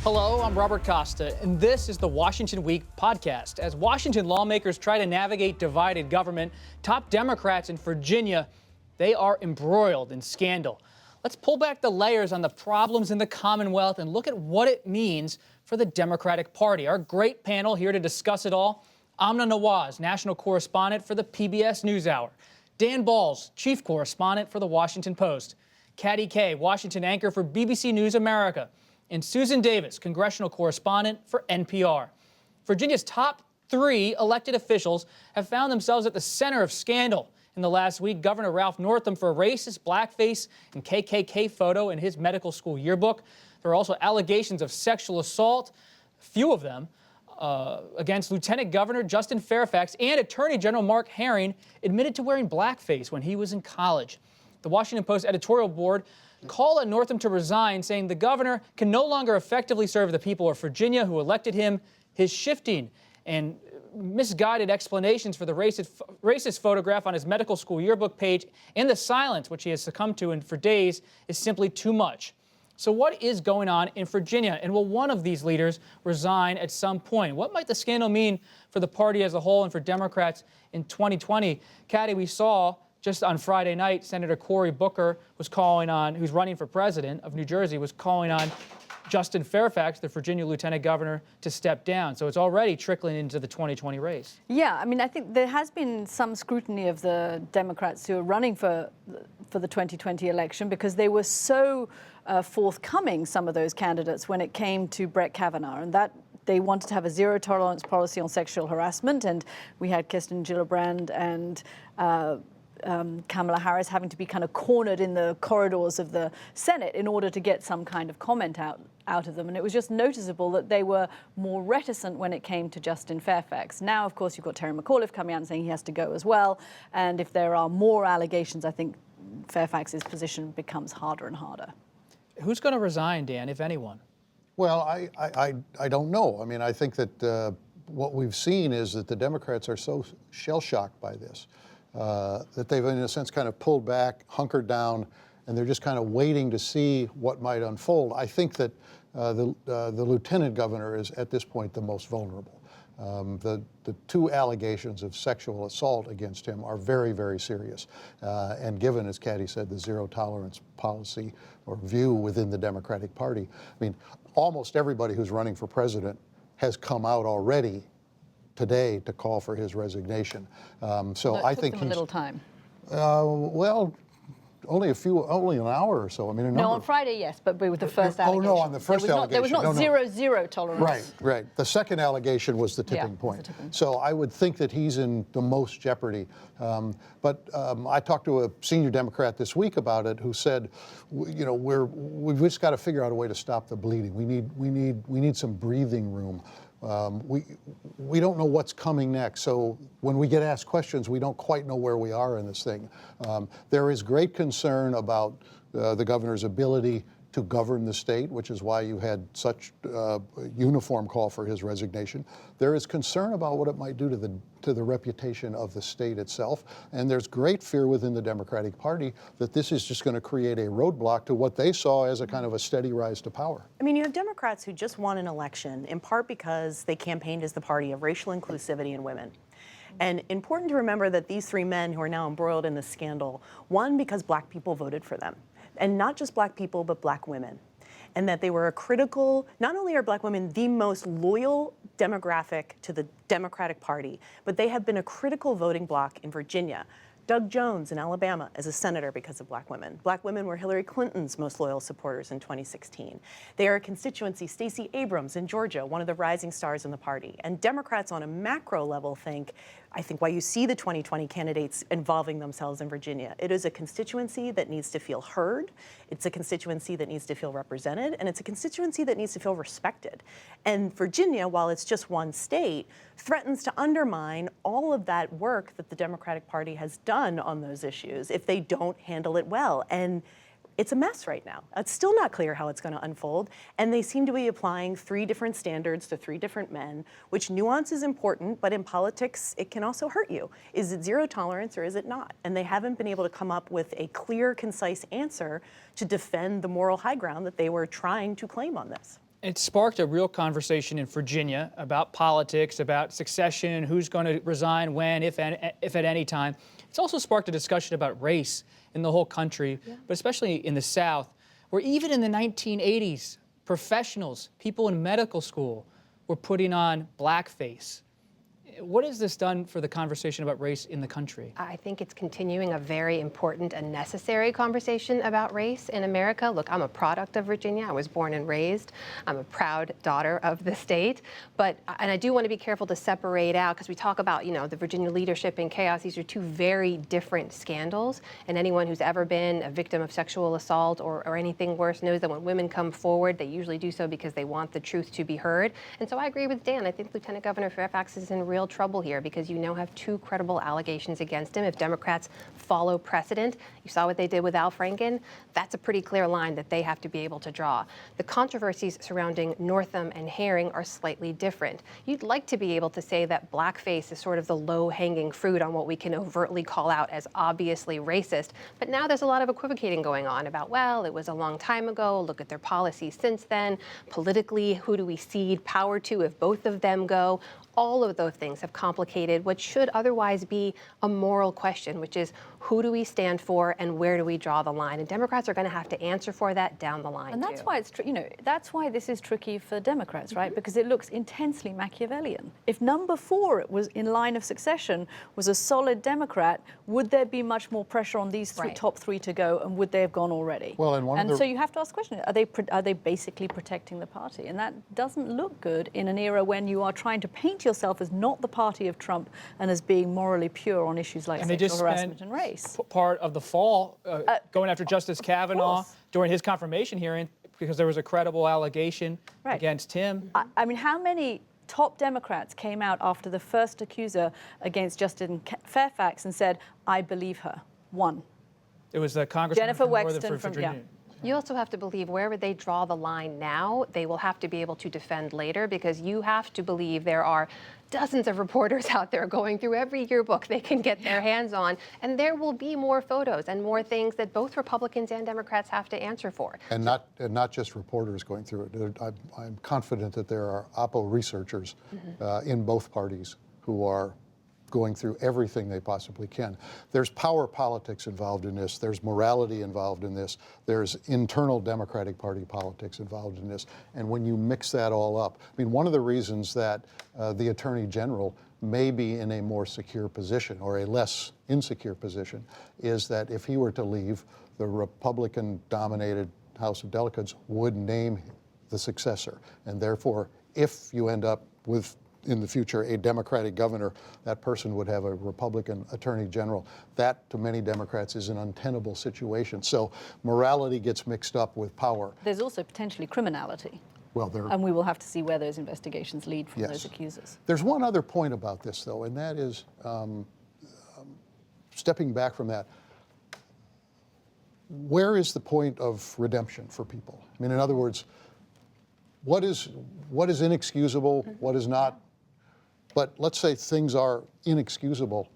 Hello, I'm Robert Costa, and this is the Washington Week podcast. As Washington lawmakers try to navigate divided government, top Democrats in Virginia, they are embroiled in scandal. Let's pull back the layers on the problems in the Commonwealth and look at what it means for the Democratic Party. Our great panel here to discuss it all: Amna Nawaz, national correspondent for the PBS NewsHour; Dan Balls, chief correspondent for the Washington Post; Katty Kay, Washington anchor for BBC News America; and Susan Davis, congressional correspondent for NPR. Virginia's top three elected officials have found themselves at the center of scandal. In the last week, Governor Ralph Northam for racist blackface and KKK photo in his medical school yearbook. There are also allegations of sexual assault, a few of them, against Lieutenant Governor Justin Fairfax, and Attorney General Mark Herring admitted to wearing blackface when he was in college. The Washington Post editorial board called on Northam to resign, saying the governor can no longer effectively serve the people of Virginia who elected him. His shifting and misguided explanations for the racist photograph on his medical school yearbook page and the silence which he has succumbed to and for days is simply too much. So what is going on in Virginia, and will one of these leaders resign at some point? What might the scandal mean for the party as a whole and for Democrats in 2020? Katty, we saw just on Friday night, Senator Cory Booker was calling on, who's running for president of New Jersey, was calling on Justin Fairfax, the Virginia lieutenant governor, to step down. So it's already trickling into the 2020 race. Yeah, I mean, I think there has been some scrutiny of the Democrats who are running for the 2020 election because they were so forthcoming, some of those candidates, when it came to Brett Kavanaugh, and that they wanted to have a zero-tolerance policy on sexual harassment. And we had Kirsten Gillibrand and Kamala Harris having to be kind of cornered in the corridors of the Senate in order to get some kind of comment out of them. And it was just noticeable that they were more reticent when it came to Justin Fairfax. Now, of course, you've got Terry McAuliffe coming out and saying he has to go as well. And if there are more allegations, I think Fairfax's position becomes harder and harder. Who's going to resign, Dan, if anyone? Well, I don't know. I mean, I think that what we've seen is that the Democrats are so shell-shocked by this that they've, in a sense, kind of pulled back, hunkered down, and they're just kind of waiting to see what might unfold. I think that the lieutenant governor is, at this point, the most vulnerable. The two allegations of sexual assault against him are very, very serious. And given, as Katty said, the zero-tolerance policy or view within the Democratic Party, I mean, almost everybody who's running for president has come out already today to call for his resignation. So I think he's a little time. Well, only an hour or so. I mean, no, on Friday, yes, but with the first allegation. Oh no, on the first allegation. There was not zero tolerance. Right. The second allegation was the tipping point. So I would think that he's in the most jeopardy. But I talked to a senior Democrat this week about it, who said, you know, we've just got to figure out a way to stop the bleeding. We need some breathing room. We don't know what's coming next, so when we get asked questions, we don't quite know where we are in this thing. There is great concern about the governor's ability to govern the state, which is why you had such a uniform call for his resignation. There is concern about what it might do to the reputation of the state itself, and there's great fear within the Democratic Party that this is just going to create a roadblock to what they saw as a kind of a steady rise to power. I mean, you have Democrats who just won an election, in part because they campaigned as the party of racial inclusivity and women. And important to remember that these three men who are now embroiled in this scandal won because black people voted for them. And not just black people, but black women. And that they were a critical, not only are black women the most loyal demographic to the Democratic Party, but they have been a critical voting bloc in Virginia. Doug Jones in Alabama as a senator because of black women. Black women were Hillary Clinton's most loyal supporters in 2016. They are a constituency. Stacey Abrams in Georgia, one of the rising stars in the party. And Democrats on a macro level I think why you see the 2020 candidates involving themselves in Virginia. It is a constituency that needs to feel heard. It's a constituency that needs to feel represented. And it's a constituency that needs to feel respected. And Virginia, while it's just one state, threatens to undermine all of that work that the Democratic Party has done on those issues if they don't handle it well. And it's a mess right now. It's still not clear how it's going to unfold. And they seem to be applying three different standards to three different men, which nuance is important, but in politics, it can also hurt you. Is it zero tolerance or is it not? And they haven't been able to come up with a clear, concise answer to defend the moral high ground that they were trying to claim on this. It sparked a real conversation in Virginia about politics, about succession, who's going to resign when, if at any time. It's also sparked a discussion about race in the whole country, but especially in the South, where even in the 1980s, professionals, people in medical school, were putting on blackface. What has this done for the conversation about race in the country? I think it's continuing a very important and necessary conversation about race in America. Look, I'm a product of Virginia. I was born and raised. I'm a proud daughter of the state. And I do want to be careful to separate out, because we talk about, the Virginia leadership in chaos. These are two very different scandals. And anyone who's ever been a victim of sexual assault or anything worse knows that when women come forward, they usually do so because they want the truth to be heard. And so I agree with Dan. I think Lieutenant Governor Fairfax is in real trouble here, because you now have two credible allegations against him. If Democrats follow precedent, you saw what they did with Al Franken, that's a pretty clear line that they have to be able to draw. The controversies surrounding Northam and Herring are slightly different. You'd like to be able to say that blackface is sort of the low-hanging fruit on what we can overtly call out as obviously racist, but now there's a lot of equivocating going on about, well, it was a long time ago, look at their policies since then, politically, who do we cede power to if both of them go? All of those things have complicated what should otherwise be a moral question, which is who do we stand for and where do we draw the line? And Democrats are going to have to answer for that down the line. And that's why it's that's why this is tricky for Democrats, right? Because it looks intensely Machiavellian. If number 4 was in line of succession was a solid Democrat, would there be much more pressure on these top 3 to go, and would they have gone already? Well, and so you have to ask the question: are they basically protecting the party? And that doesn't look good in an era when you are trying to paint yourself as not the party of Trump and as being morally pure on issues like sexual harassment and race. Part of the fall going after Justice Kavanaugh during his confirmation hearing because there was a credible allegation against him. I mean, how many top Democrats came out after the first accuser against Justin Fairfax and said, "I believe her"? One. It was the Congressman Jennifer from Wexton Northern from Virginia. You also have to believe wherever they draw the line now, they will have to be able to defend later, because you have to believe there are dozens of reporters out there going through every yearbook they can get their hands on, and there will be more photos and more things that both Republicans and Democrats have to answer for. And not just reporters going through it. I'm confident that there are Oppo researchers in both parties who are going through everything they possibly can. There's power politics involved in this. There's morality involved in this. There's internal Democratic Party politics involved in this. And when you mix that all up, I mean, one of the reasons that the Attorney General may be in a more secure position or a less insecure position is that if he were to leave, the Republican-dominated House of Delegates would name the successor. And therefore, if you end up with in the future a Democratic governor, that person would have a Republican attorney general. That, to many Democrats, is an untenable situation. So morality gets mixed up with power. There's also potentially criminality. Well, and we will have to see where those investigations lead from those accusers. There's one other point about this, though, and that is, stepping back from that, where is the point of redemption for people? I mean, in other words, what is inexcusable, what is not? But let's say things are inexcusable.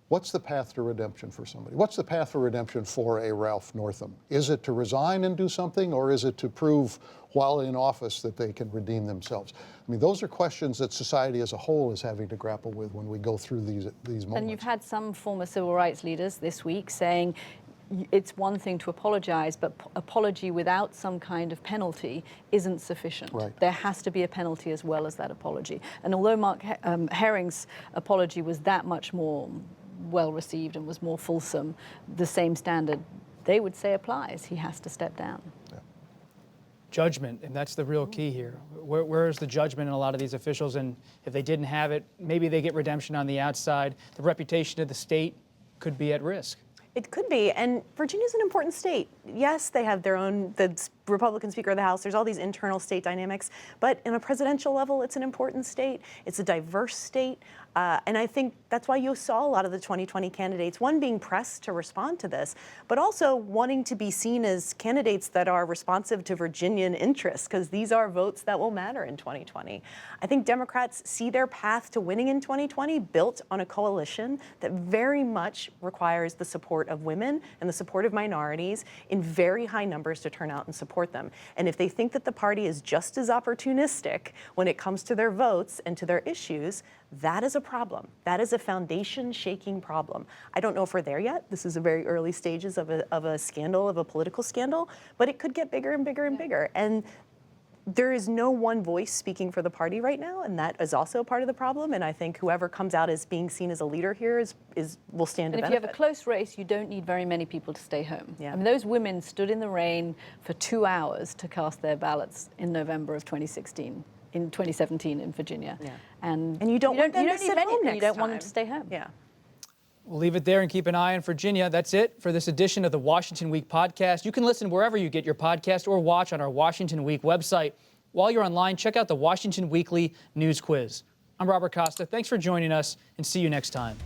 What's the path to redemption for somebody? What's the path for redemption for a Ralph Northam? Is it to resign and do something, or is it to prove while in office that they can redeem themselves? I mean, those are questions that society as a whole is having to grapple with when we go through these moments. And you've had some former civil rights leaders this week saying it's one thing to apologize, but apology without some kind of penalty isn't sufficient. Right. There has to be a penalty as well as that apology. And although Mark Herring's apology was that much more well received and was more fulsome, the same standard they would say applies. He has to step down. Yeah. Judgment, and that's the real key here. Where is the judgment in a lot of these officials? And if they didn't have it, maybe they get redemption on the outside. The reputation of the state could be at risk. It could be, and Virginia's an important state. Yes, they have their own, the Republican Speaker of the House, there's all these internal state dynamics, but in a presidential level, it's an important state. It's a diverse state, and I think that's why you saw a lot of the 2020 candidates, one, being pressed to respond to this, but also wanting to be seen as candidates that are responsive to Virginian interests, because these are votes that will matter in 2020. I think Democrats see their path to winning in 2020 built on a coalition that very much requires the support support of women and the support of minorities in very high numbers to turn out and support them. And if they think that the party is just as opportunistic when it comes to their votes and to their issues, that is a problem. That is a foundation-shaking problem. I don't know if we're there yet. This is the very early stages of a scandal, of a political scandal, but it could get bigger and bigger and bigger. And there is no one voice speaking for the party right now, and that is also part of the problem. And I think whoever comes out as being seen as a leader here will stand to benefit. And if you have a close race, you don't need very many people to stay home. Yeah. I mean, those women stood in the rain for 2 hours to cast their ballots in November of 2016. In 2017 in Virginia. Yeah. And you don't want them to sit home next You don't want them time. to stay home. Yeah. We'll leave it there and keep an eye on Virginia. That's it for this edition of the Washington Week podcast. You can listen wherever you get your podcast or watch on our Washington Week website. While you're online, check out the Washington Weekly News Quiz. I'm Robert Costa. Thanks for joining us, and see you next time.